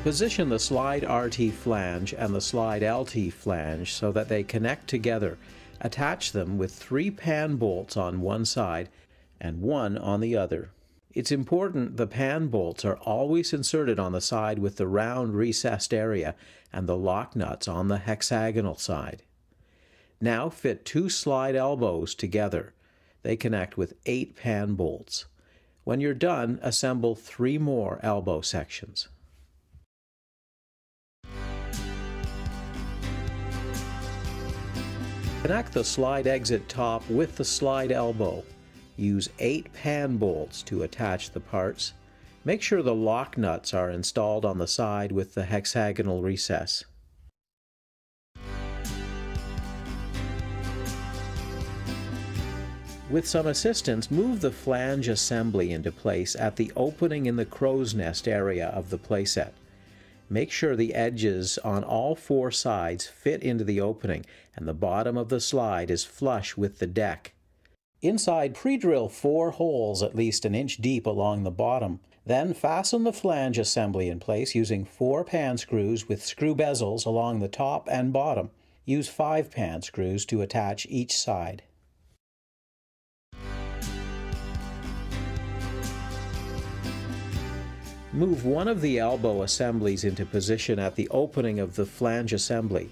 Position the slide RT flange and the slide LT flange so that they connect together. Attach them with 3 pan bolts on one side and 1 on the other. It's important the pan bolts are always inserted on the side with the round recessed area and the lock nuts on the hexagonal side. Now fit 2 slide elbows together. They connect with 8 pan bolts. When you're done, assemble 3 more elbow sections. Connect the slide exit top with the slide elbow. Use 8 pan bolts to attach the parts. Make sure the lock nuts are installed on the side with the hexagonal recess. With some assistance, move the flange assembly into place at the opening in the crow's nest area of the playset. Make sure the edges on all 4 sides fit into the opening and the bottom of the slide is flush with the deck. Inside, pre-drill 4 holes at least an inch deep along the bottom. Then fasten the flange assembly in place using 4 pan screws with screw bezels along the top and bottom. Use 5 pan screws to attach each side. Move one of the elbow assemblies into position at the opening of the flange assembly.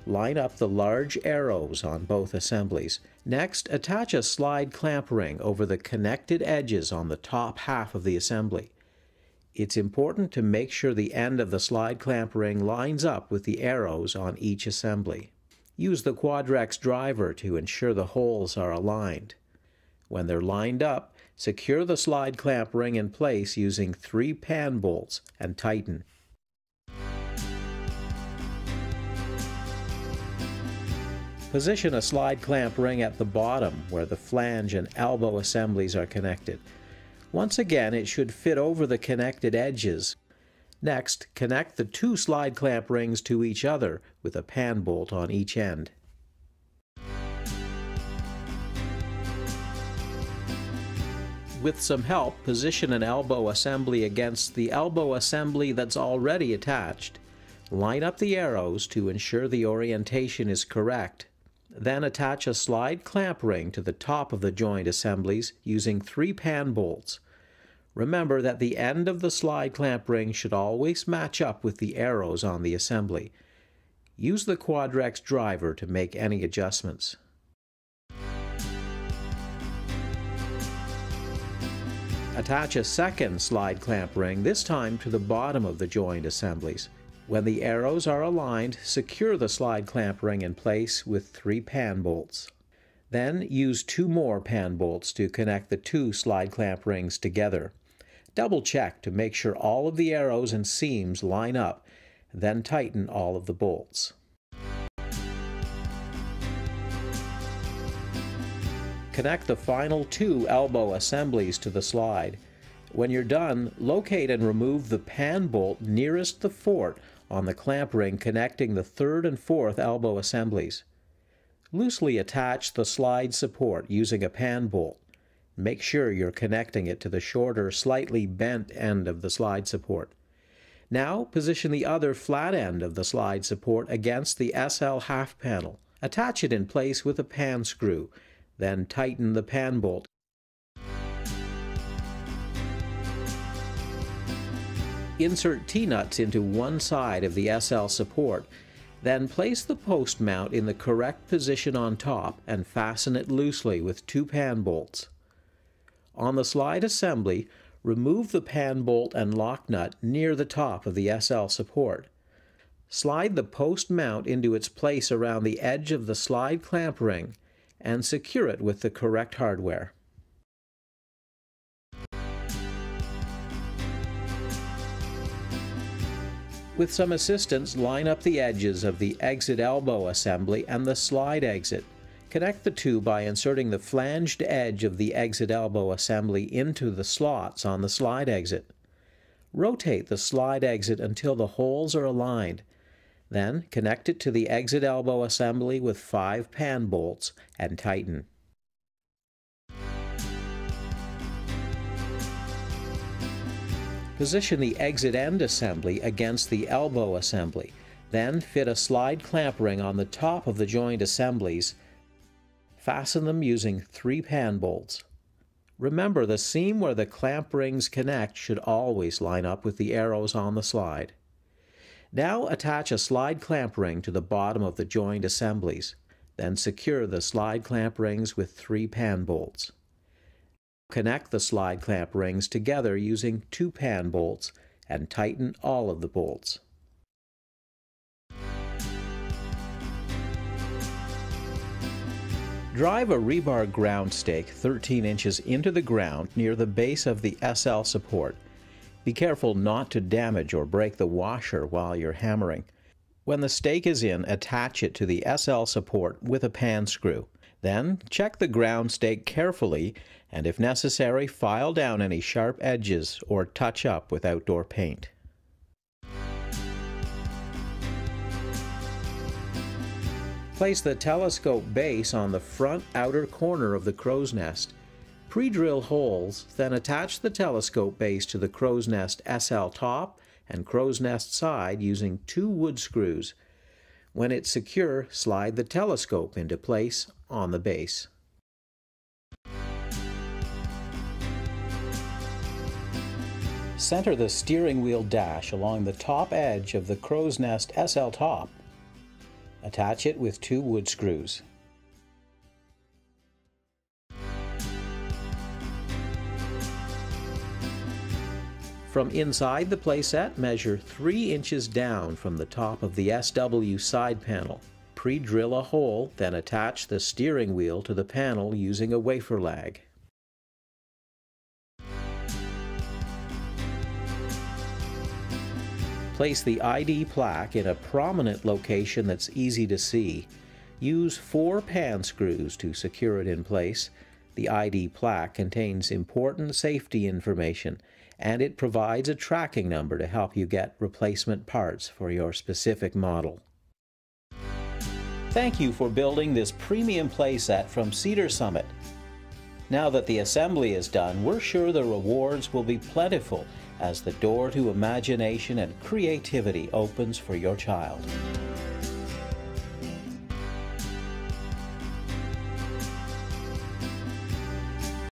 Line up the large arrows on both assemblies. Next, attach a slide clamp ring over the connected edges on the top half of the assembly. It's important to make sure the end of the slide clamp ring lines up with the arrows on each assembly. Use the Quadrex driver to ensure the holes are aligned. When they're lined up, secure the slide clamp ring in place using 3 pan bolts and tighten. Position a slide clamp ring at the bottom where the flange and elbow assemblies are connected. Once again, it should fit over the connected edges. Next, connect the 2 slide clamp rings to each other with a pan bolt on each end. With some help, position an elbow assembly against the elbow assembly that's already attached. Line up the arrows to ensure the orientation is correct. Then attach a slide clamp ring to the top of the joint assemblies using 3 pan bolts. Remember that the end of the slide clamp ring should always match up with the arrows on the assembly. Use the Quadrex driver to make any adjustments. Attach a second slide clamp ring, this time to the bottom of the joint assemblies. When the arrows are aligned, secure the slide clamp ring in place with 3 pan bolts. Then use 2 more pan bolts to connect the 2 slide clamp rings together. Double check to make sure all of the arrows and seams line up, then tighten all of the bolts. Connect the final 2 elbow assemblies to the slide. When you're done, locate and remove the pan bolt nearest the fort on the clamp ring connecting the 3rd and 4th elbow assemblies. Loosely attach the slide support using a pan bolt. Make sure you're connecting it to the shorter, slightly bent end of the slide support. Now position the other flat end of the slide support against the SL half panel. Attach it in place with a pan screw, then tighten the pan bolt. Insert T-nuts into one side of the SL support, then place the post mount in the correct position on top and fasten it loosely with 2 pan bolts. On the slide assembly, remove the pan bolt and lock nut near the top of the SL support. Slide the post mount into its place around the edge of the slide clamp ring and secure it with the correct hardware. With some assistance, line up the edges of the exit elbow assembly and the slide exit. Connect the 2 by inserting the flanged edge of the exit elbow assembly into the slots on the slide exit. Rotate the slide exit until the holes are aligned. Then connect it to the exit elbow assembly with 5 pan bolts and tighten. Position the exit end assembly against the elbow assembly. Then fit a slide clamp ring on the top of the joined assemblies. Fasten them using 3 pan bolts. Remember, the seam where the clamp rings connect should always line up with the arrows on the slide. Now attach a slide clamp ring to the bottom of the joined assemblies. Then secure the slide clamp rings with 3 pan bolts. Connect the slide clamp rings together using 2 pan bolts and tighten all of the bolts. Drive a rebar ground stake 13 inches into the ground near the base of the SL support. Be careful not to damage or break the washer while you're hammering. When the stake is in, attach it to the SL support with a pan screw. Then check the ground stake carefully, and if necessary, file down any sharp edges or touch up with outdoor paint. Place the telescope base on the front outer corner of the crow's nest. Pre-drill holes, then attach the telescope base to the crow's nest SL top and crow's nest side using 2 wood screws. When it's secure, slide the telescope into place on the base. Center the steering wheel dash along the top edge of the crow's nest SL top. Attach it with 2 wood screws. From inside the playset, measure 3 inches down from the top of the SW side panel. Pre-drill a hole, then attach the steering wheel to the panel using a wafer lag. Place the ID plaque in a prominent location that's easy to see. Use 4 pan screws to secure it in place. The ID plaque contains important safety information, and it provides a tracking number to help you get replacement parts for your specific model. Thank you for building this premium playset from Cedar Summit. Now that the assembly is done, we're sure the rewards will be plentiful as the door to imagination and creativity opens for your child.